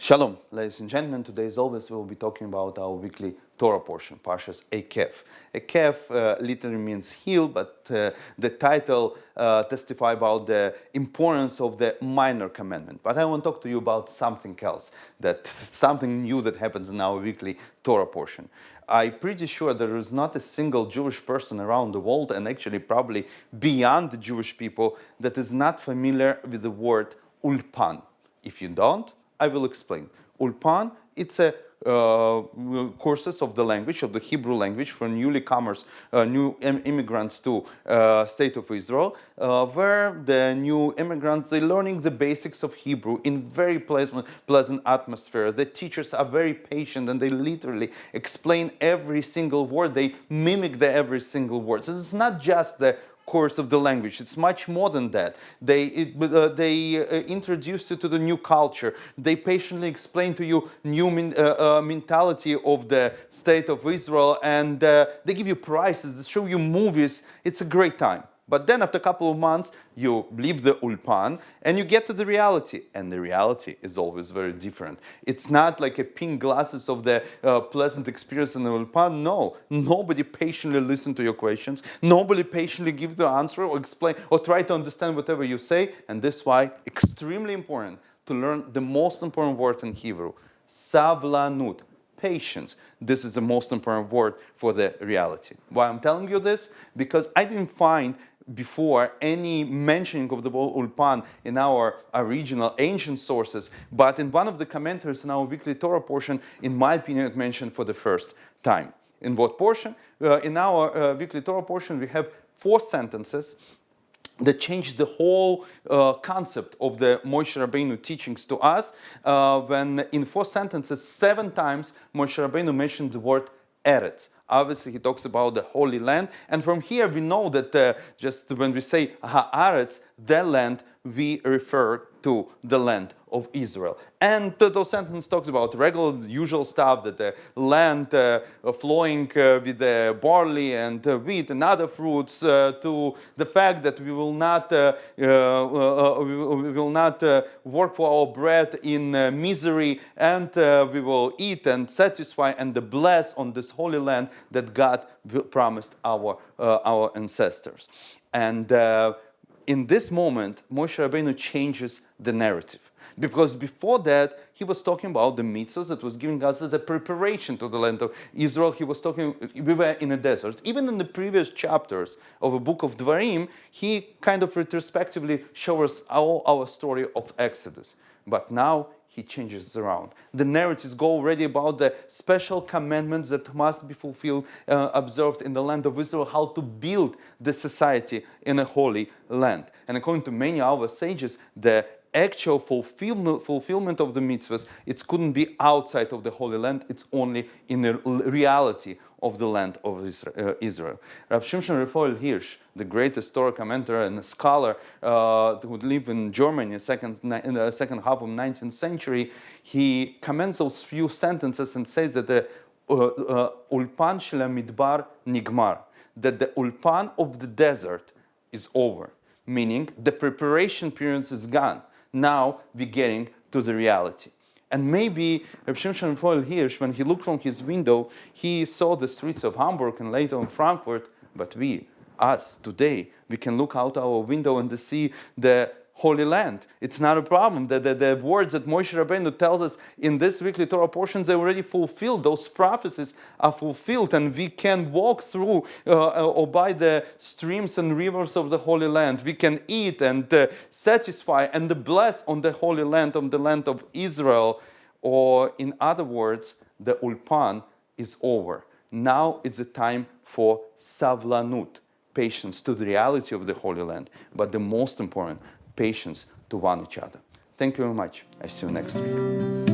Shalom, ladies and gentlemen. Today, as always, we'll be talking about our weekly Torah portion, Parshas Eikev. Eikev literally means heel, but the title testifies about the importance of the minor commandment. But I want to talk to you about something else, something new that happens in our weekly Torah portion. I'm pretty sure there is not a single Jewish person around the world, and actually probably beyond the Jewish people, that is not familiar with the word Ulpan. If you don't, I will explain. Ulpan, it's a courses of the language, of the Hebrew language for newcomers, new immigrants to state of Israel, where the new immigrants, they're learning the basics of Hebrew in very pleasant atmosphere. The teachers are very patient and they literally explain every single word. They mimic every single word. So it's not just the course of the language. It's much more than that. They introduce you to the new culture. They patiently explain to you new mentality of the state of Israel, and they give you prizes, they show you movies. It's a great time. But then after a couple of months, you leave the Ulpan and you get to the reality. And the reality is always very different. It's not like a pink glasses of the pleasant experience in the Ulpan. No, nobody patiently listens to your questions. Nobody patiently gives the answer or explain or try to understand whatever you say. And that's why extremely important to learn the most important word in Hebrew, savlanut. Patience. This is the most important word for the reality. Why I'm telling you this? Because I didn't find before any mentioning of the word Ulpan in our original ancient sources, but in one of the commentaries in our weekly Torah portion, in my opinion, it mentioned for the first time. In what portion? In our weekly Torah portion, we have 4 sentences that changed the whole concept of the Moshe Rabbeinu teachings to us, when in 4 sentences, 7 times Moshe Rabbeinu mentioned the word Eretz. Obviously, he talks about the Holy Land, and from here we know that just when we say Haaretz, the land, we refer to the land of Israel. And those sentences talks about regular, usual stuff, that the land flowing with the barley and wheat and other fruits, to the fact that we will not work for our bread in misery, and we will eat and satisfy and bless on this holy land that God promised our ancestors. And in this moment, Moshe Rabbeinu changes the narrative. Because before that, he was talking about the mitzvahs that was giving us as a preparation to the land of Israel. He was talking, we were in a desert. Even in the previous chapters of the book of Dvarim, he kind of retrospectively shows us our story of Exodus. But now he changes around. The narratives go already about the special commandments that must be fulfilled, observed in the land of Israel, how to build the society in a holy land. And according to many of our sages, the actual fulfillment of the mitzvahs, it couldn't be outside of the Holy Land, it's only in the reality of the land of Israel. Rabbi Shimshon Hirsch, the greatest Torah commentator and scholar who lived in Germany in the second half of the 19th century, he comments those few sentences and says that the Ulpan shel midbar nigmar, that the Ulpan of the desert is over, meaning the preparation period is gone. Now we're getting to the reality. And maybe Rabbi Shimshon Hirsch, when he looked from his window, he saw the streets of Hamburg and later in Frankfurt, but us today, we can look out our window and see the Holy Land. It's not a problem. The words that Moshe Rabbeinu tells us in this weekly Torah portions, they already fulfilled. Those prophecies are fulfilled, and we can walk through or by the streams and rivers of the Holy Land. We can eat and satisfy and bless on the Holy Land, on the land of Israel. Or in other words, the Ulpan is over. Now it's the time for savlanut, patience to the reality of the Holy Land. But the most important, patience to one each other. Thank you very much. I see you next week.